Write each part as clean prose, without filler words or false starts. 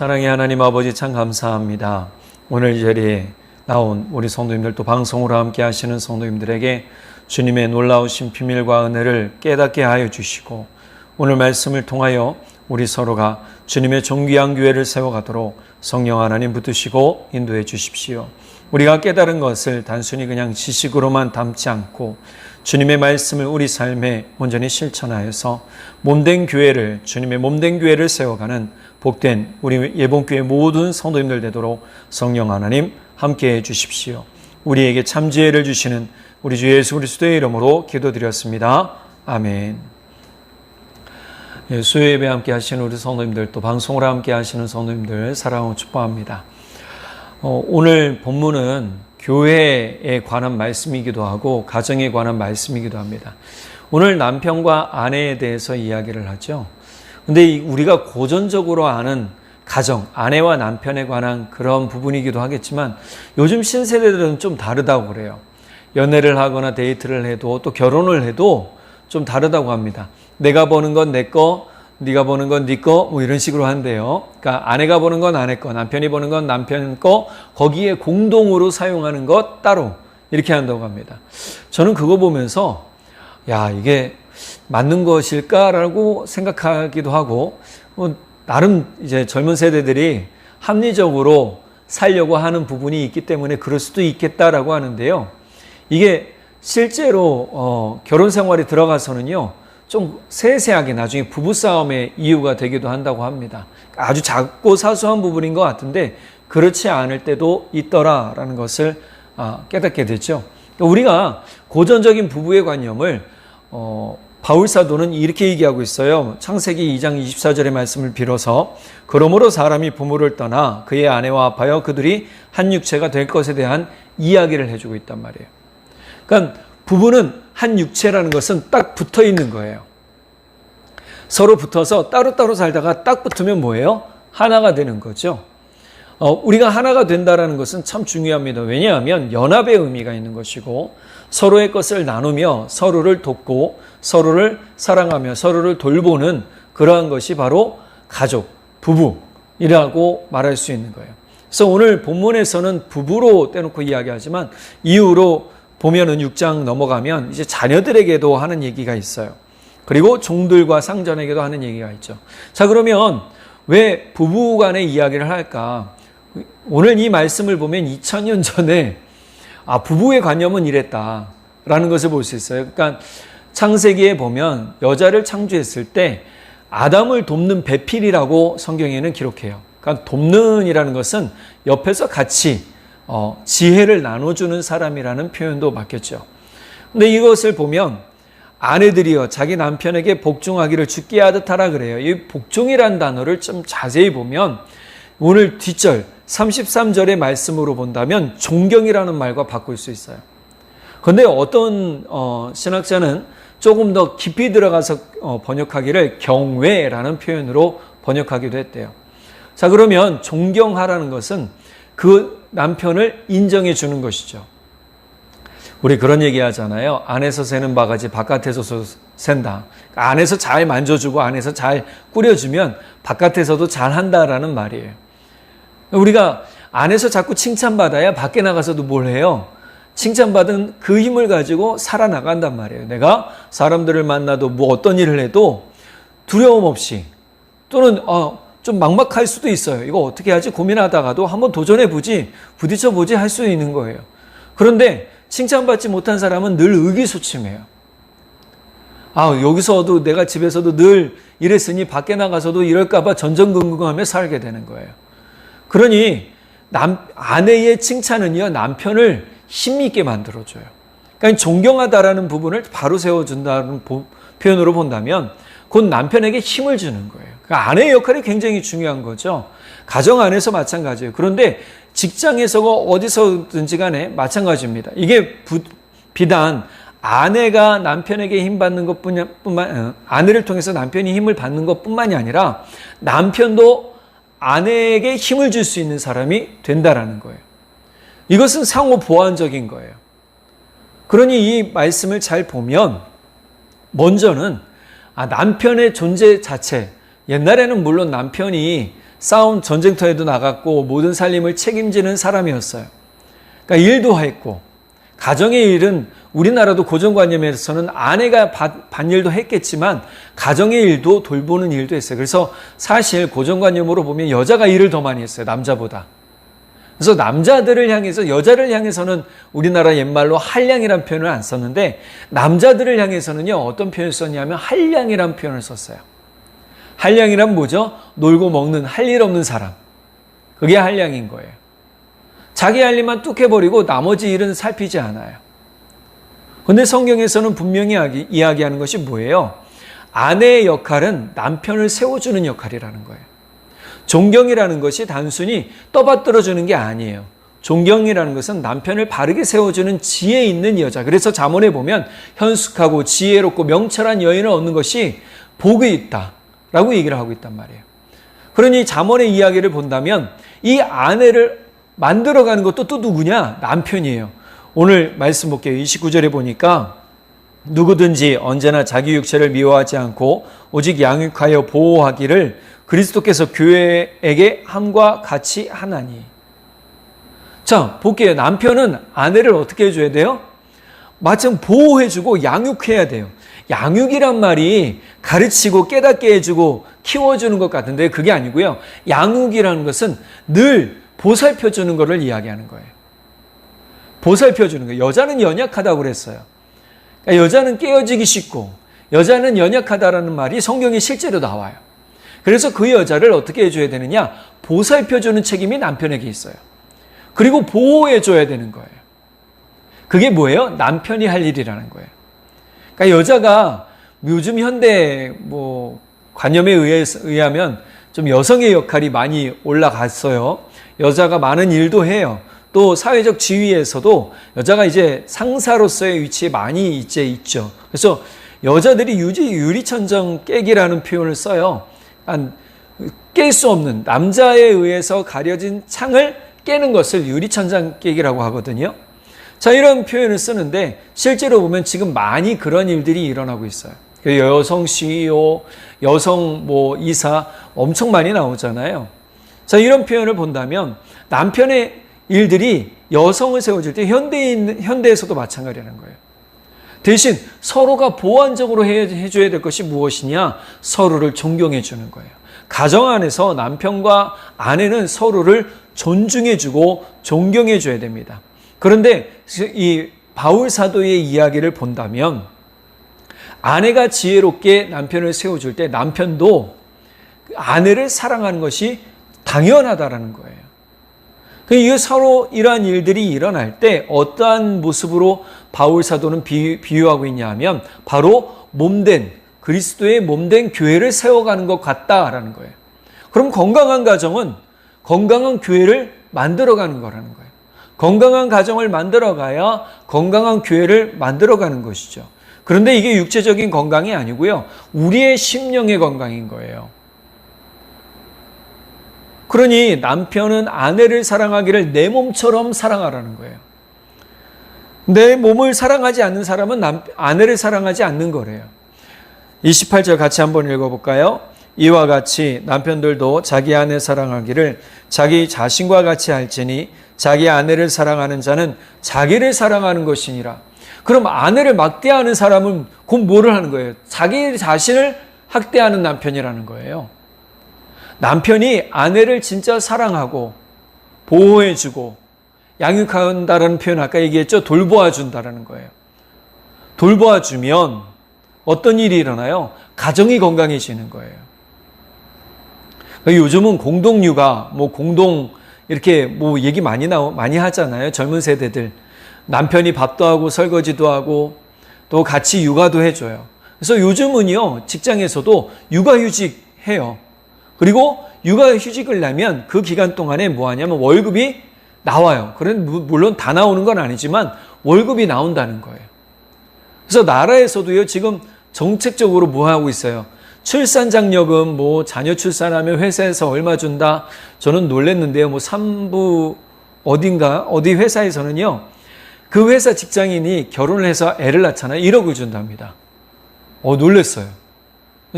사랑의 하나님 아버지 참 감사합니다. 오늘 이 자리에 나온 우리 성도님들 또 방송으로 함께 하시는 성도님들에게 주님의 놀라우신 비밀과 은혜를 깨닫게 하여 주시고 오늘 말씀을 통하여 우리 서로가 주님의 존귀한 교회를 세워가도록 성령 하나님 붙드시고 인도해 주십시오. 우리가 깨달은 것을 단순히 그냥 지식으로만 담지 않고 주님의 말씀을 우리 삶에 온전히 실천하여서 몸된 교회를, 주님의 몸된 교회를 세워가는 복된 우리 예봉교회 모든 성도님들 되도록 성령 하나님 함께해 주십시오. 우리에게 참 지혜를 주시는 우리 주 예수 그리스도의 이름으로 기도드렸습니다. 아멘. 수요 예배 함께 하시는 우리 성도님들 또 방송을 함께 하시는 성도님들 사랑하고 축복합니다. 오늘 본문은 교회에 관한 말씀이기도 하고 가정에 관한 말씀이기도 합니다. 오늘 남편과 아내에 대해서 이야기를 하죠. 근데 우리가 고전적으로 아는 가정, 아내와 남편에 관한 그런 부분이기도 하겠지만 요즘 신세대들은 좀 다르다고 그래요. 연애를 하거나 데이트를 해도 또 결혼을 해도 좀 다르다고 합니다. 내가 버는 건 내 거, 네가 버는 건 네 거, 뭐 이런 식으로 한대요. 그러니까 아내가 버는 건 아내 거, 남편이 버는 건 남편 거, 거기에 공동으로 사용하는 것 따로 이렇게 한다고 합니다. 저는 그거 보면서 야, 이게 맞는 것일까라고 생각하기도 하고 나름 이제 젊은 세대들이 합리적으로 살려고 하는 부분이 있기 때문에 그럴 수도 있겠다라고 하는데요. 이게 실제로 결혼 생활에 들어가서는요. 좀 세세하게 나중에 부부싸움의 이유가 되기도 한다고 합니다. 아주 작고 사소한 부분인 것 같은데 그렇지 않을 때도 있더라라는 것을 깨닫게 됐죠. 우리가 고전적인 부부의 관념을 바울사도는 이렇게 얘기하고 있어요. 창세기 2장 24절의 말씀을 빌어서 그러므로 사람이 부모를 떠나 그의 아내와 합하여 그들이 한 육체가 될 것에 대한 이야기를 해주고 있단 말이에요. 그러니까 부부는 한 육체라는 것은 딱 붙어 있는 거예요. 서로 붙어서 따로따로 살다가 딱 붙으면 뭐예요? 하나가 되는 거죠. 우리가 하나가 된다는 것은 참 중요합니다. 왜냐하면 연합의 의미가 있는 것이고 서로의 것을 나누며 서로를 돕고 서로를 사랑하며 서로를 돌보는 그러한 것이 바로 가족, 부부이라고 말할 수 있는 거예요. 그래서 오늘 본문에서는 부부로 떼놓고 이야기하지만 이후로 보면은 6장 넘어가면 이제 자녀들에게도 하는 얘기가 있어요. 그리고 종들과 상전에게도 하는 얘기가 있죠. 자, 그러면 왜 부부 간의 이야기를 할까? 오늘 이 말씀을 보면 2000년 전에 부부의 관념은 이랬다라는 것을 볼 수 있어요. 그러니까 창세기에 보면 여자를 창조했을 때 아담을 돕는 배필이라고 성경에는 기록해요. 그러니까 돕는이라는 것은 옆에서 같이 지혜를 나눠주는 사람이라는 표현도 맞겠죠. 근데 이것을 보면 아내들이여 자기 남편에게 복종하기를 주께 하듯 하라 그래요. 이 복종이라는 단어를 좀 자세히 보면 오늘 뒷절 33절의 말씀으로 본다면 존경이라는 말과 바꿀 수 있어요. 그런데 어떤 신학자는 조금 더 깊이 들어가서 번역하기를 경외라는 표현으로 번역하기도 했대요. 자, 그러면 존경하라는 것은 그 남편을 인정해 주는 것이죠. 우리 그런 얘기 하잖아요. 안에서 새는 바가지 바깥에서 샌다. 안에서 잘 만져주고 안에서 잘 꾸려주면 바깥에서도 잘 한다라는 말이에요. 우리가 안에서 자꾸 칭찬받아야 밖에 나가서도 뭘 해요? 칭찬받은 그 힘을 가지고 살아나간단 말이에요. 내가 사람들을 만나도 뭐 어떤 일을 해도 두려움 없이 또는 좀 막막할 수도 있어요. 이거 어떻게 하지? 고민하다가도 한번 도전해보지, 부딪혀보지 할 수 있는 거예요. 그런데 칭찬받지 못한 사람은 늘 의기소침해요. 여기서도 내가 집에서도 늘 이랬으니 밖에 나가서도 이럴까봐 전전긍긍하며 살게 되는 거예요. 그러니 아내의 칭찬은요, 남편을 힘있게 만들어줘요. 그러니까 존경하다라는 부분을 바로 세워준다는 표현으로 본다면 곧 남편에게 힘을 주는 거예요. 그러니까 아내의 역할이 굉장히 중요한 거죠. 가정 안에서 마찬가지예요. 그런데 직장에서 어디서든지 간에 마찬가지입니다. 이게 비단 아내가 남편에게 힘 받는 아내를 통해서 남편이 힘을 받는 것뿐만이 아니라 남편도 아내에게 힘을 줄 수 있는 사람이 된다라는 거예요. 이것은 상호 보완적인 거예요. 그러니 이 말씀을 잘 보면 먼저는 남편의 존재 자체, 옛날에는 물론 남편이 싸움 전쟁터에도 나갔고 모든 살림을 책임지는 사람이었어요. 그러니까 일도 했고 가정의 일은 우리나라도 고정관념에서는 아내가 밭일도 했겠지만 가정의 일도 돌보는 일도 했어요. 그래서 사실 고정관념으로 보면 여자가 일을 더 많이 했어요. 남자보다. 그래서 남자들을 향해서 여자를 향해서는 우리나라 옛말로 한량이라는 표현을 안 썼는데 남자들을 향해서는요 어떤 표현을 썼냐면 한량이라는 표현을 썼어요. 한량이란 뭐죠? 놀고 먹는 할 일 없는 사람. 그게 한량인 거예요. 자기 할 일만 뚝 해버리고 나머지 일은 살피지 않아요. 그런데 성경에서는 분명히 이야기하는 것이 뭐예요? 아내의 역할은 남편을 세워주는 역할이라는 거예요. 존경이라는 것이 단순히 떠받들어주는 게 아니에요. 존경이라는 것은 남편을 바르게 세워주는 지혜 있는 여자. 그래서 잠언에 보면 현숙하고 지혜롭고 명철한 여인을 얻는 것이 복이 있다라고 얘기를 하고 있단 말이에요. 그러니 잠언의 이야기를 본다면 이 아내를 만들어가는 것도 또 누구냐? 남편이에요. 오늘 말씀 볼게요. 29절에 보니까 누구든지 언제나 자기 육체를 미워하지 않고 오직 양육하여 보호하기를 그리스도께서 교회에게 함과 같이 하나니. 자, 볼게요. 남편은 아내를 어떻게 해줘야 돼요? 마침 보호해주고 양육해야 돼요. 양육이란 말이 가르치고 깨닫게 해주고 키워주는 것 같은데 그게 아니고요. 양육이라는 것은 늘 보살펴주는 것을 이야기하는 거예요. 보살펴주는 거예요. 여자는 연약하다고 그랬어요. 그러니까 여자는 깨어지기 쉽고 여자는 연약하다라는 말이 성경에 실제로 나와요. 그래서 그 여자를 어떻게 해줘야 되느냐? 보살펴주는 책임이 남편에게 있어요. 그리고 보호해줘야 되는 거예요. 그게 뭐예요? 남편이 할 일이라는 거예요. 그러니까 여자가 요즘 현대 관념에 의하면 좀 여성의 역할이 많이 올라갔어요. 여자가 많은 일도 해요. 또 사회적 지위에서도 여자가 이제 상사로서의 위치에 많이 이제 있죠. 그래서 여자들이 유리천정 깨기라는 표현을 써요. 깰 수 없는 남자에 의해서 가려진 창을 깨는 것을 유리천장 깨기라고 하거든요. 자, 이런 표현을 쓰는데 실제로 보면 지금 많이 그런 일들이 일어나고 있어요. 여성 CEO, 여성 이사 엄청 많이 나오잖아요. 자, 이런 표현을 본다면 남편의 일들이 여성을 세워줄 때 현대에서도 마찬가지라는 거예요. 대신 서로가 보완적으로 해줘야 될 것이 무엇이냐? 서로를 존경해 주는 거예요. 가정 안에서 남편과 아내는 서로를 존중해주고 존경해줘야 됩니다. 그런데 이 바울 사도의 이야기를 본다면 아내가 지혜롭게 남편을 세워줄 때 남편도 아내를 사랑하는 것이 당연하다라는 거예요. 이게 서로 이러한 일들이 일어날 때 어떠한 모습으로 바울 사도는 비유하고 있냐 하면 바로 몸된 그리스도의 몸된 교회를 세워가는 것 같다라는 거예요. 그럼 건강한 가정은 건강한 교회를 만들어가는 거라는 거예요. 건강한 가정을 만들어가야 건강한 교회를 만들어가는 것이죠. 그런데 이게 육체적인 건강이 아니고요. 우리의 심령의 건강인 거예요. 그러니 남편은 아내를 사랑하기를 내 몸처럼 사랑하라는 거예요. 내 몸을 사랑하지 않는 사람은 아내를 사랑하지 않는 거래요. 28절 같이 한번 읽어볼까요? 이와 같이 남편들도 자기 아내 사랑하기를 자기 자신과 같이 할지니 자기 아내를 사랑하는 자는 자기를 사랑하는 것이니라. 그럼 아내를 막대하는 사람은 곧 뭐를 하는 거예요? 자기 자신을 학대하는 남편이라는 거예요. 남편이 아내를 진짜 사랑하고 보호해주고 양육한다라는 표현 아까 얘기했죠? 돌보아준다라는 거예요. 돌보아주면 어떤 일이 일어나요? 가정이 건강해지는 거예요. 요즘은 공동육아, 이렇게 얘기 많이 하잖아요. 젊은 세대들. 남편이 밥도 하고 설거지도 하고 또 같이 육아도 해줘요. 그래서 요즘은요, 직장에서도 육아휴직 해요. 그리고 육아휴직을 내면 그 기간 동안에 뭐 하냐면 월급이 나와요. 물론 다 나오는 건 아니지만 월급이 나온다는 거예요. 그래서 나라에서도요, 지금 정책적으로 뭐 하고 있어요? 출산장려금, 자녀 출산하면 회사에서 얼마 준다. 저는 놀랬는데요. 산부 어디 회사에서는요, 그 회사 직장인이 결혼을 해서 애를 낳잖아요. 1억을 준답니다. 놀랬어요.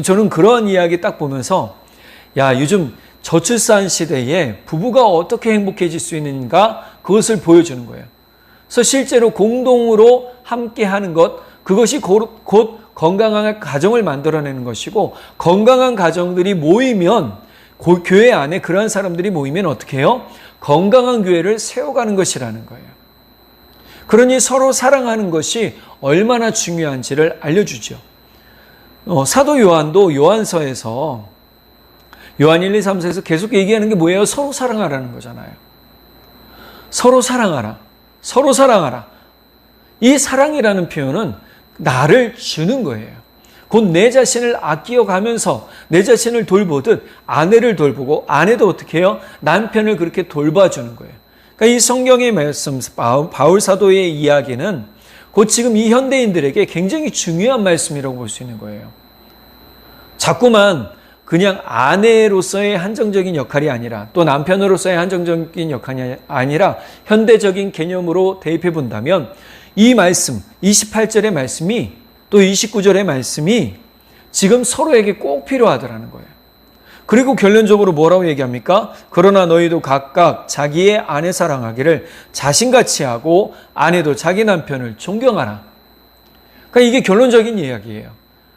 저는 그런 이야기 딱 보면서, 야, 요즘 저출산 시대에 부부가 어떻게 행복해질 수 있는가 그것을 보여주는 거예요. 그래서 실제로 공동으로 함께 하는 것, 그것이 곧 건강한 가정을 만들어내는 것이고, 건강한 가정들이 모이면, 교회 안에 그러한 사람들이 모이면 어떻게 해요? 건강한 교회를 세워가는 것이라는 거예요. 그러니 서로 사랑하는 것이 얼마나 중요한지를 알려주죠. 사도 요한도 요한서에서 요한 1, 2, 3, 4에서 계속 얘기하는 게 뭐예요? 서로 사랑하라는 거잖아요. 서로 사랑하라. 서로 사랑하라. 이 사랑이라는 표현은 나를 주는 거예요. 곧 내 자신을 아끼어가면서 내 자신을 돌보듯 아내를 돌보고, 아내도 어떻게 해요? 남편을 그렇게 돌봐주는 거예요. 그러니까 이 성경의 말씀, 바울 사도의 이야기는 곧 지금 이 현대인들에게 굉장히 중요한 말씀이라고 볼 수 있는 거예요. 자꾸만 그냥 아내로서의 한정적인 역할이 아니라, 또 남편으로서의 한정적인 역할이 아니라 현대적인 개념으로 대입해 본다면 이 말씀, 28절의 말씀이, 또 29절의 말씀이 지금 서로에게 꼭 필요하더라는 거예요. 그리고 결론적으로 뭐라고 얘기합니까? 그러나 너희도 각각 자기의 아내 사랑하기를 자신같이 하고, 아내도 자기 남편을 존경하라. 그러니까 이게 결론적인 이야기예요.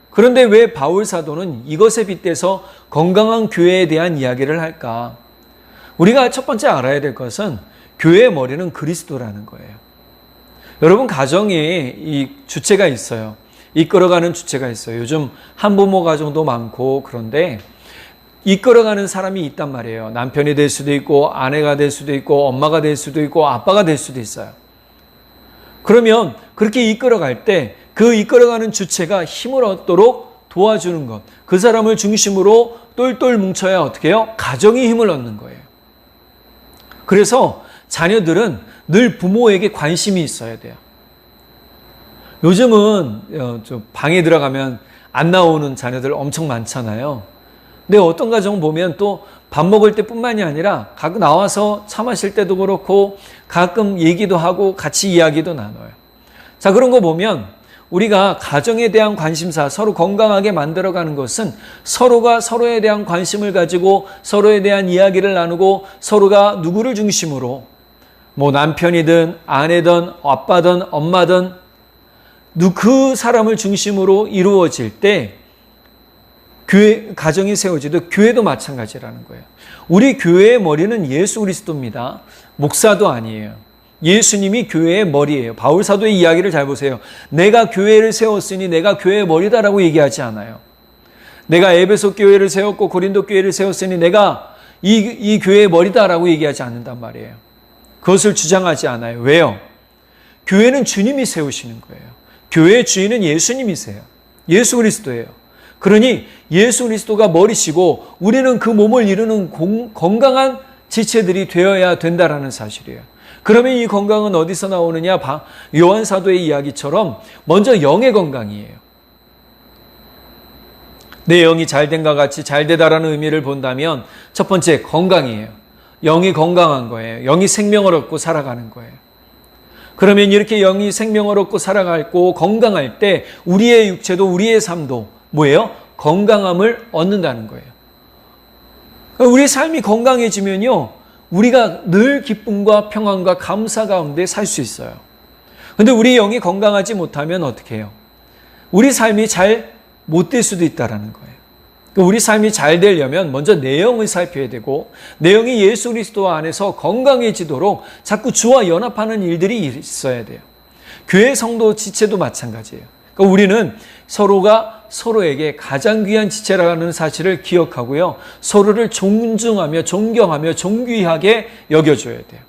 그런데 왜 바울 사도는 이것에 빗대서 건강한 교회에 대한 이야기를 할까? 우리가 첫 번째 알아야 될 것은 교회의 머리는 그리스도라는 거예요. 여러분, 가정에 이 주체가 있어요. 이끌어가는 주체가 있어요. 요즘 한부모 가정도 많고, 그런데 이끌어가는 사람이 있단 말이에요. 남편이 될 수도 있고, 아내가 될 수도 있고, 엄마가 될 수도 있고, 아빠가 될 수도 있어요. 그러면 그렇게 이끌어갈 때 그 이끌어가는 주체가 힘을 얻도록 도와주는 것, 그 사람을 중심으로 똘똘 뭉쳐야 어떻게 해요? 가정이 힘을 얻는 거예요. 그래서 자녀들은 늘 부모에게 관심이 있어야 돼요. 요즘은 방에 들어가면 안 나오는 자녀들 엄청 많잖아요. 근데 어떤 가정 보면 또 밥 먹을 때뿐만이 아니라 가끔 나와서 차 마실 때도 그렇고 가끔 얘기도 하고 같이 이야기도 나눠요. 자, 그런 거 보면 우리가 가정에 대한 관심사, 서로 건강하게 만들어가는 것은 서로가 서로에 대한 관심을 가지고 서로에 대한 이야기를 나누고, 서로가 누구를 중심으로, 뭐 남편이든 아내든 아빠든 엄마든 그 사람을 중심으로 이루어질 때 교회, 가정이 세워지듯 교회도 마찬가지라는 거예요. 우리 교회의 머리는 예수 그리스도입니다. 목사도 아니에요. 예수님이 교회의 머리예요. 바울 사도의 이야기를 잘 보세요. 내가 교회를 세웠으니 내가 교회의 머리다라고 얘기하지 않아요. 내가 에베소 교회를 세웠고 고린도 교회를 세웠으니 내가 이 교회의 머리다라고 얘기하지 않는단 말이에요. 그것을 주장하지 않아요. 왜요? 교회는 주님이 세우시는 거예요. 교회의 주인은 예수님이세요. 예수 그리스도예요. 그러니 예수 그리스도가 머리시고 우리는 그 몸을 이루는 건강한 지체들이 되어야 된다라는 사실이에요. 그러면 이 건강은 어디서 나오느냐? 요한 사도의 이야기처럼 먼저 영의 건강이에요. 내 영이 잘된과 같이 잘되다라는 의미를 본다면 첫 번째 건강이에요. 영이 건강한 거예요. 영이 생명을 얻고 살아가는 거예요. 그러면 이렇게 영이 생명을 얻고 살아가고 건강할 때 우리의 육체도 우리의 삶도 뭐예요? 건강함을 얻는다는 거예요. 우리 삶이 건강해지면요, 우리가 늘 기쁨과 평안과 감사 가운데 살 수 있어요. 그런데 우리 영이 건강하지 못하면 어떻게 해요? 우리 삶이 잘 못 될 수도 있다는 거예요. 우리 삶이 잘 되려면 먼저 내 영을 살펴야 되고, 내 영이 예수 그리스도 안에서 건강해지도록 자꾸 주와 연합하는 일들이 있어야 돼요. 교회 성도 지체도 마찬가지예요. 그러니까 우리는 서로가 서로에게 가장 귀한 지체라는 사실을 기억하고요, 서로를 존중하며 존경하며 존귀하게 여겨줘야 돼요.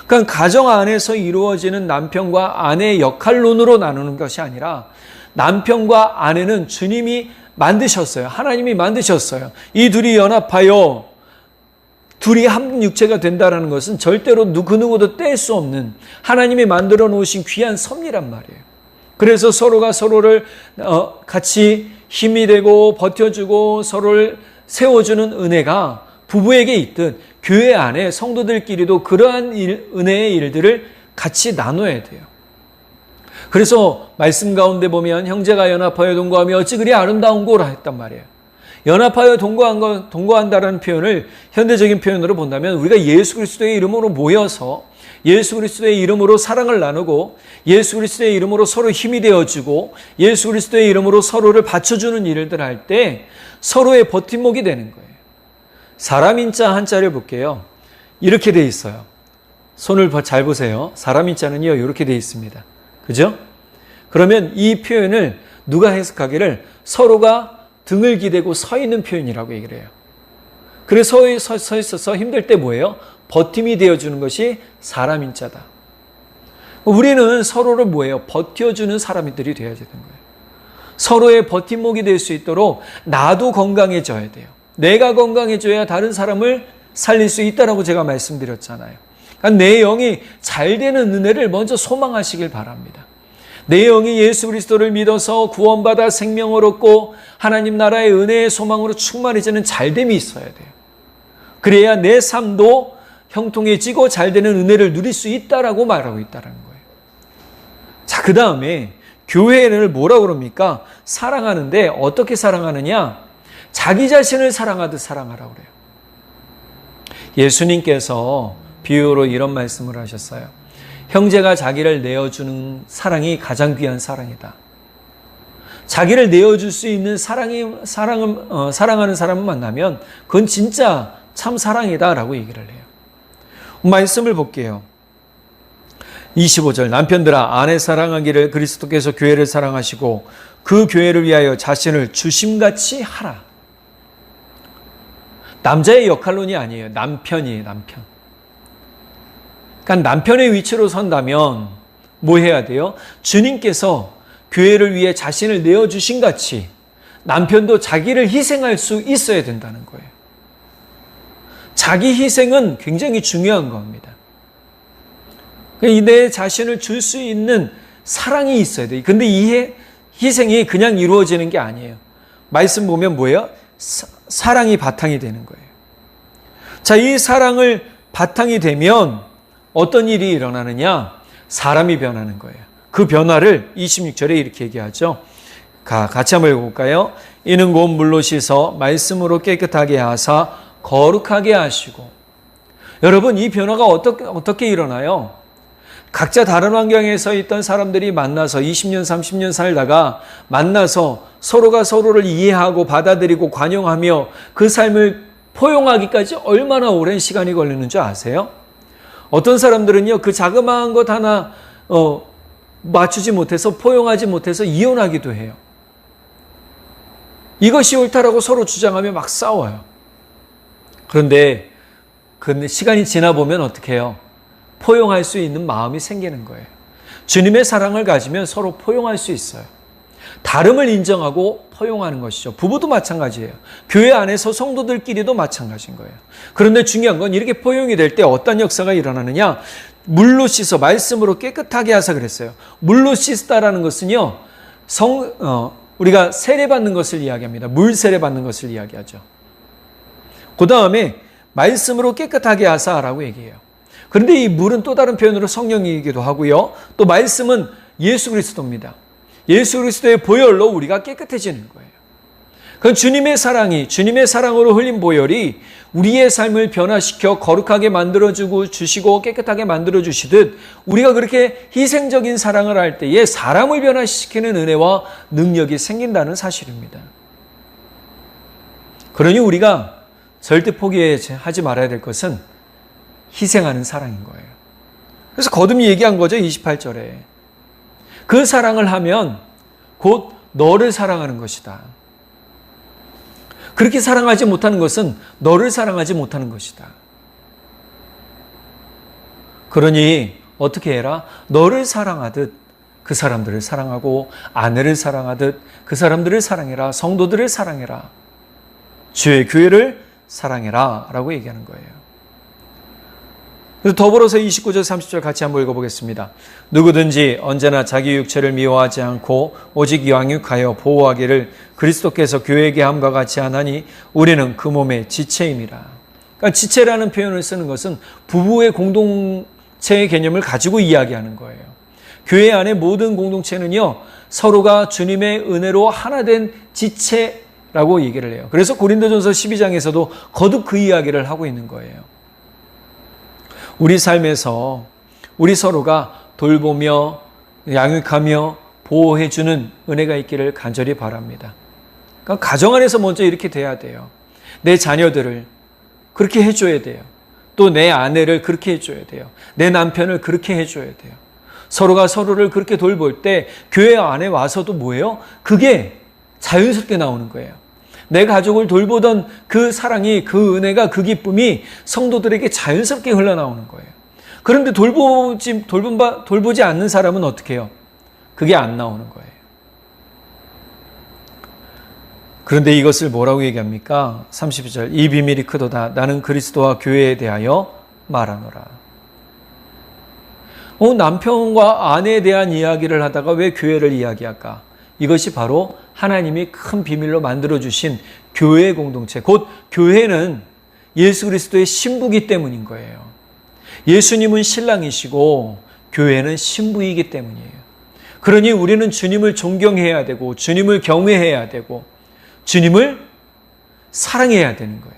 그러니까 가정 안에서 이루어지는 남편과 아내의 역할론으로 나누는 것이 아니라 남편과 아내는 주님이 만드셨어요. 하나님이 만드셨어요. 이 둘이 연합하여 둘이 한 육체가 된다는 것은 절대로 그 누구도 뗄 수 없는 하나님이 만들어 놓으신 귀한 섭리란 말이에요. 그래서 서로가 서로를 같이 힘이 되고 버텨주고 서로를 세워주는 은혜가 부부에게 있듯 교회 안에 성도들끼리도 그러한 은혜의 일들을 같이 나눠야 돼요. 그래서 말씀 가운데 보면 형제가 연합하여 동거하며 어찌 그리 아름다운 고라 했단 말이에요. 연합하여 동거한다라는 표현을 현대적인 표현으로 본다면 우리가 예수 그리스도의 이름으로 모여서 예수 그리스도의 이름으로 사랑을 나누고 예수 그리스도의 이름으로 서로 힘이 되어주고 예수 그리스도의 이름으로 서로를 받쳐주는 일들 할 때 서로의 버팀목이 되는 거예요. 사람 인자 한자를 볼게요. 이렇게 돼 있어요. 손을 잘 보세요. 사람 인자는요 이렇게 돼 있습니다. 그죠? 그러면 이 표현을 누가 해석하기를 서로가 등을 기대고 서 있는 표현이라고 얘기를 해요. 그래서 서 있어서 힘들 때 뭐예요? 버팀이 되어주는 것이 사람 인자다. 우리는 서로를 뭐예요? 버텨주는 사람들이 되어야 되는 거예요. 서로의 버팀목이 될 수 있도록 나도 건강해져야 돼요. 내가 건강해져야 다른 사람을 살릴 수 있다라고 제가 말씀드렸잖아요. 그러니까 내 영이 잘 되는 은혜를 먼저 소망하시길 바랍니다. 내 영이 예수 그리스도를 믿어서 구원받아 생명을 얻고 하나님 나라의 은혜의 소망으로 충만해지는 잘됨이 있어야 돼요. 그래야 내 삶도 형통해지고 잘 되는 은혜를 누릴 수 있다라고 말하고 있다는 거예요. 자, 그 다음에 교회를 뭐라고 그럽니까? 사랑하는데 어떻게 사랑하느냐? 자기 자신을 사랑하듯 사랑하라고 그래요. 예수님께서 비유로 이런 말씀을 하셨어요. 형제가 자기를 내어주는 사랑이 가장 귀한 사랑이다. 자기를 내어줄 수 있는 사랑하는 사람을 만나면 그건 진짜 참 사랑이다라고 얘기를 해요. 말씀을 볼게요. 25절 남편들아 아내 사랑하기를 그리스도께서 교회를 사랑하시고 그 교회를 위하여 자신을 주심같이 하라. 남자의 역할론이 아니에요. 남편이에요. 남편. 그러니까 남편의 위치로 선다면 뭐 해야 돼요? 주님께서 교회를 위해 자신을 내어주신 같이 남편도 자기를 희생할 수 있어야 된다는 거예요. 자기 희생은 굉장히 중요한 겁니다. 내 자신을 줄 수 있는 사랑이 있어야 돼요. 근데 이 희생이 그냥 이루어지는 게 아니에요. 말씀 보면 뭐예요? 사랑이 바탕이 되는 거예요. 자, 이 사랑을 바탕이 되면 어떤 일이 일어나느냐? 사람이 변하는 거예요. 그 변화를 26절에 이렇게 얘기하죠. 같이 한번 읽어볼까요? 이는 곧 물로 씻어 말씀으로 깨끗하게 하사 거룩하게 하시고. 여러분, 이 변화가 어떻게 일어나요? 각자 다른 환경에서 있던 사람들이 만나서 20년, 30년 살다가 만나서 서로가 서로를 이해하고 받아들이고 관용하며 그 삶을 포용하기까지 얼마나 오랜 시간이 걸리는 줄 아세요? 어떤 사람들은요, 그 자그마한 것 하나 맞추지 못해서 포용하지 못해서 이혼하기도 해요. 이것이 옳다라고 서로 주장하며 막 싸워요. 그런데 그 시간이 지나 보면 어떻게 해요? 포용할 수 있는 마음이 생기는 거예요. 주님의 사랑을 가지면 서로 포용할 수 있어요. 다름을 인정하고 포용하는 것이죠. 부부도 마찬가지예요. 교회 안에서 성도들끼리도 마찬가지인 거예요. 그런데 중요한 건 이렇게 포용이 될 때 어떤 역사가 일어나느냐? 물로 씻어 말씀으로 깨끗하게 하사 그랬어요. 물로 씻다라는 것은요, 우리가 세례받는 것을 이야기합니다. 물 세례받는 것을 이야기하죠. 그 다음에 말씀으로 깨끗하게 하사라고 얘기해요. 그런데 이 물은 또 다른 표현으로 성령이기도 하고요. 또 말씀은 예수 그리스도입니다. 예수 그리스도의 보혈로 우리가 깨끗해지는 거예요. 그건 주님의 사랑으로 흘린 보혈이 우리의 삶을 변화시켜 거룩하게 만들어주고 주시고 깨끗하게 만들어주시듯 우리가 그렇게 희생적인 사랑을 할 때에 사람을 변화시키는 은혜와 능력이 생긴다는 사실입니다. 그러니 우리가 절대 포기하지 말아야 될 것은 희생하는 사랑인 거예요. 그래서 거듭이 얘기한 거죠. 28절에. 그 사랑을 하면 곧 너를 사랑하는 것이다. 그렇게 사랑하지 못하는 것은 너를 사랑하지 못하는 것이다. 그러니 어떻게 해라? 너를 사랑하듯 그 사람들을 사랑하고 아내를 사랑하듯 그 사람들을 사랑해라. 성도들을 사랑해라. 주의 교회를 사랑해라 라고 얘기하는 거예요. 그래서 더불어서 29절 30절 같이 한번 읽어보겠습니다. 누구든지 언제나 자기 육체를 미워하지 않고 오직 양육하여 보호하기를 그리스도께서 교회에게 함과 같이 하나니 우리는 그 몸의 지체임이라. 그러니까 지체라는 표현을 쓰는 것은 부부의 공동체의 개념을 가지고 이야기하는 거예요. 교회 안의 모든 공동체는요, 서로가 주님의 은혜로 하나 된 지체 라고 얘기를 해요. 그래서 고린도전서 12장에서도 거듭 그 이야기를 하고 있는 거예요. 우리 삶에서 우리 서로가 돌보며 양육하며 보호해주는 은혜가 있기를 간절히 바랍니다. 그러니까 가정 안에서 먼저 이렇게 돼야 돼요. 내 자녀들을 그렇게 해줘야 돼요. 또 내 아내를 그렇게 해줘야 돼요. 내 남편을 그렇게 해줘야 돼요. 서로가 서로를 그렇게 돌볼 때 교회 안에 와서도 뭐예요? 그게 자연스럽게 나오는 거예요. 내 가족을 돌보던 그 사랑이, 그 은혜가, 그 기쁨이 성도들에게 자연스럽게 흘러나오는 거예요. 그런데 돌보지 않는 사람은 어떻게 해요? 그게 안 나오는 거예요. 그런데 이것을 뭐라고 얘기합니까? 32절, 이 비밀이 크도다. 나는 그리스도와 교회에 대하여 말하노라. 남편과 아내에 대한 이야기를 하다가 왜 교회를 이야기할까? 이것이 바로 하나님이 큰 비밀로 만들어주신 교회의 공동체, 곧 교회는 예수 그리스도의 신부이기 때문인 거예요. 예수님은 신랑이시고 교회는 신부이기 때문이에요. 그러니 우리는 주님을 존경해야 되고 주님을 경외해야 되고 주님을 사랑해야 되는 거예요.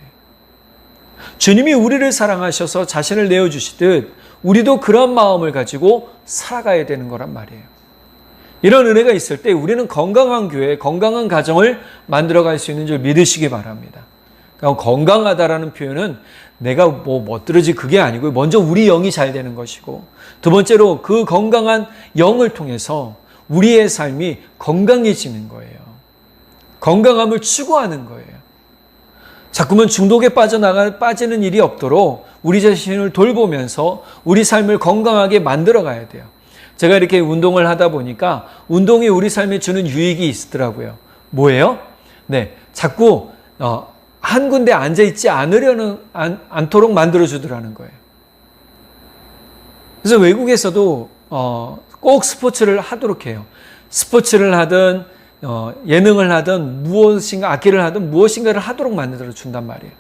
주님이 우리를 사랑하셔서 자신을 내어주시듯 우리도 그런 마음을 가지고 살아가야 되는 거란 말이에요. 이런 은혜가 있을 때 우리는 건강한 교회, 건강한 가정을 만들어갈 수 있는 줄 믿으시기 바랍니다. 그러니까 건강하다라는 표현은 내가 멋들어지 그게 아니고 먼저 우리 영이 잘 되는 것이고 두 번째로 그 건강한 영을 통해서 우리의 삶이 건강해지는 거예요. 건강함을 추구하는 거예요. 자꾸만 중독에 빠지는 일이 없도록 우리 자신을 돌보면서 우리 삶을 건강하게 만들어 가야 돼요. 제가 이렇게 운동을 하다 보니까 운동이 우리 삶에 주는 유익이 있더라고요. 뭐예요? 네, 자꾸 한 군데 앉아있지 않도록 만들어주더라는 거예요. 그래서 외국에서도 꼭 스포츠를 하도록 해요. 스포츠를 하든 예능을 하든 무엇인가 악기를 하든 무엇인가를 하도록 만들어준단 말이에요.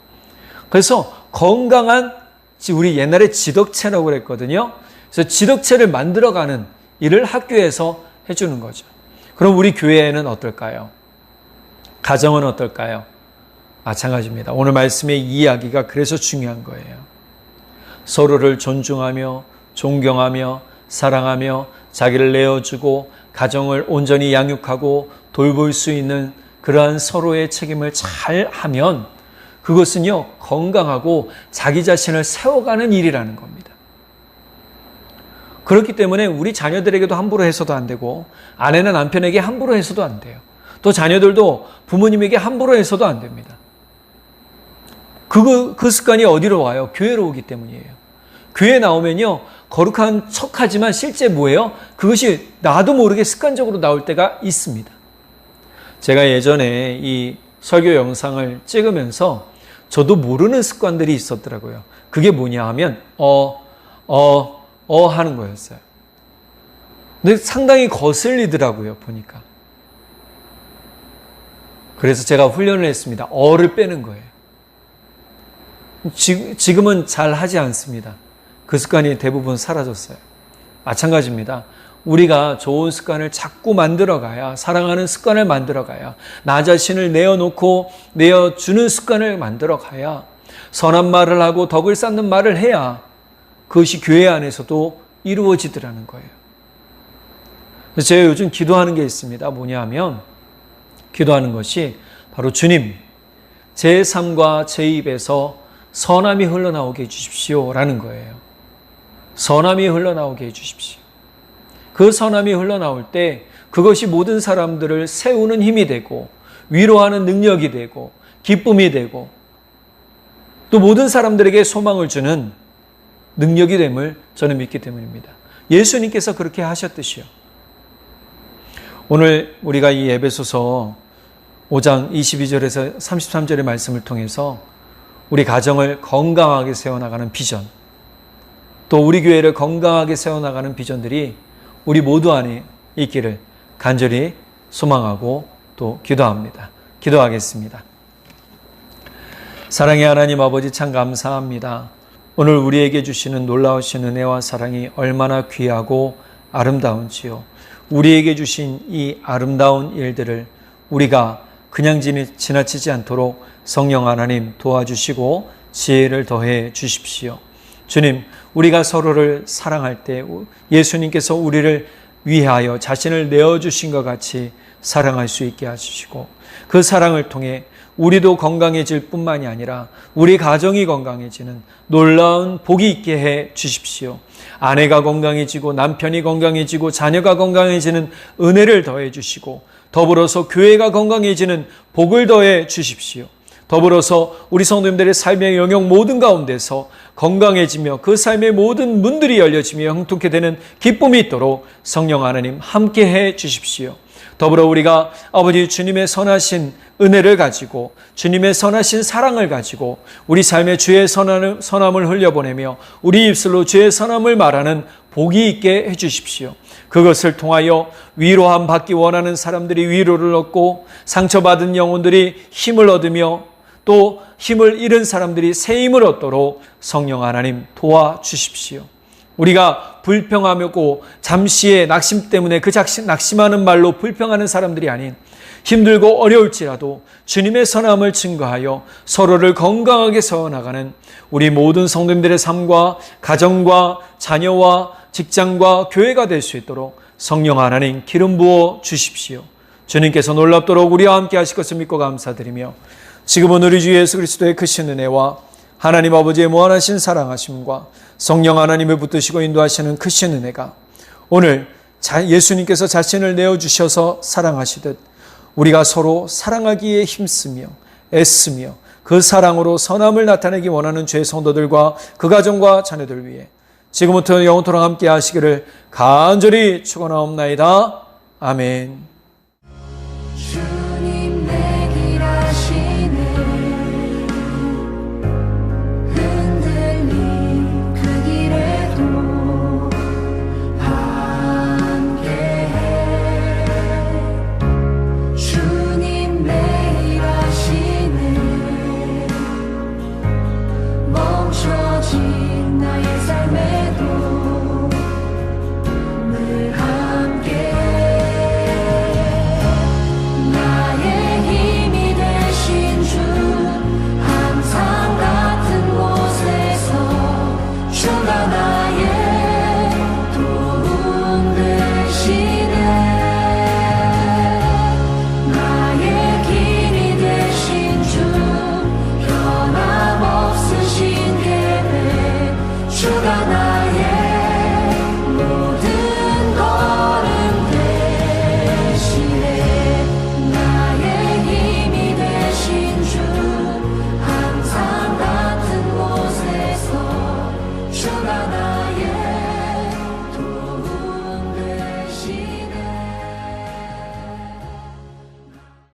그래서 건강한 우리 옛날에 지덕체라고 그랬거든요. 그래서 지덕체를 만들어가는 일을 학교에서 해주는 거죠. 그럼 우리 교회는 어떨까요? 가정은 어떨까요? 마찬가지입니다. 오늘 말씀의 이야기가 그래서 중요한 거예요. 서로를 존중하며 존경하며 사랑하며 자기를 내어주고 가정을 온전히 양육하고 돌볼 수 있는 그러한 서로의 책임을 잘 하면 그것은요 건강하고 자기 자신을 세워가는 일이라는 겁니다. 그렇기 때문에 우리 자녀들에게도 함부로 해서도 안 되고 아내나 남편에게 함부로 해서도 안 돼요. 또 자녀들도 부모님에게 함부로 해서도 안 됩니다. 그 습관이 어디로 와요? 교회로 오기 때문이에요. 교회 나오면요 거룩한 척하지만 실제 뭐예요? 그것이 나도 모르게 습관적으로 나올 때가 있습니다. 제가 예전에 이 설교 영상을 찍으면서 저도 모르는 습관들이 있었더라고요. 그게 뭐냐 하면 하는 거였어요. 근데 상당히 거슬리더라고요, 보니까. 그래서 제가 훈련을 했습니다. 어를 빼는 거예요. 지금은 잘 하지 않습니다. 그 습관이 대부분 사라졌어요. 마찬가지입니다. 우리가 좋은 습관을 자꾸 만들어가야, 사랑하는 습관을 만들어가야, 나 자신을 내어주는 습관을 만들어가야, 선한 말을 하고 덕을 쌓는 말을 해야 그것이 교회 안에서도 이루어지더라는 거예요. 그래서 제가 요즘 기도하는 게 있습니다. 뭐냐 하면 기도하는 것이 바로 주님, 제 삶과 제 입에서 선함이 흘러나오게 해주십시오 라는 거예요. 선함이 흘러나오게 해주십시오. 그 선함이 흘러나올 때 그것이 모든 사람들을 세우는 힘이 되고 위로하는 능력이 되고 기쁨이 되고 또 모든 사람들에게 소망을 주는 능력이 됨을 저는 믿기 때문입니다. 예수님께서 그렇게 하셨듯이요. 오늘 우리가 이 에베소서 5장 22절에서 33절의 말씀을 통해서 우리 가정을 건강하게 세워나가는 비전, 또 우리 교회를 건강하게 세워나가는 비전들이 우리 모두 안에 있기를 간절히 소망하고 또 기도합니다. 기도하겠습니다. 사랑의 하나님 아버지 참 감사합니다. 오늘 우리에게 주시는 놀라우신 은혜와 사랑이 얼마나 귀하고 아름다운지요. 우리에게 주신 이 아름다운 일들을 우리가 그냥 지나치지 않도록 성령 하나님 도와주시고 지혜를 더해 주십시오. 주님, 우리가 서로를 사랑할 때 예수님께서 우리를 위하여 자신을 내어주신 것 같이 사랑할 수 있게 해주시고, 그 사랑을 통해 우리도 건강해질 뿐만이 아니라 우리 가정이 건강해지는 놀라운 복이 있게 해 주십시오. 아내가 건강해지고 남편이 건강해지고 자녀가 건강해지는 은혜를 더해 주시고, 더불어서 교회가 건강해지는 복을 더해 주십시오. 더불어서 우리 성도님들의 삶의 영역 모든 가운데서 건강해지며 그 삶의 모든 문들이 열려지며 형통케 되는 기쁨이 있도록 성령 하나님 함께 해 주십시오. 더불어 우리가 아버지 주님의 선하신 은혜를 가지고 주님의 선하신 사랑을 가지고 우리 삶에 주의 선함을 흘려보내며 우리 입술로 주의 선함을 말하는 복이 있게 해주십시오. 그것을 통하여 위로함 받기 원하는 사람들이 위로를 얻고, 상처받은 영혼들이 힘을 얻으며, 또 힘을 잃은 사람들이 새 힘을 얻도록 성령 하나님 도와주십시오. 우리가 불평하고 잠시의 낙심 때문에 그 낙심하는 말로 불평하는 사람들이 아닌, 힘들고 어려울지라도 주님의 선함을 증거하여 서로를 건강하게 세워나가는 우리 모든 성도님들의 삶과 가정과 자녀와 직장과 교회가 될 수 있도록 성령 하나님 기름 부어 주십시오. 주님께서 놀랍도록 우리와 함께 하실 것을 믿고 감사드리며, 지금은 우리 주 예수 그리스도의 크신 은혜와 하나님 아버지의 무한하신 사랑하심과 성령 하나님을 붙드시고 인도하시는 크신 은혜가 오늘 예수님께서 자신을 내어주셔서 사랑하시듯 우리가 서로 사랑하기에 힘쓰며 애쓰며 그 사랑으로 선함을 나타내기 원하는 죄 성도들과 그 가정과 자녀들 위해 지금부터 영원토록 함께 하시기를 간절히 축원하옵나이다. 아멘.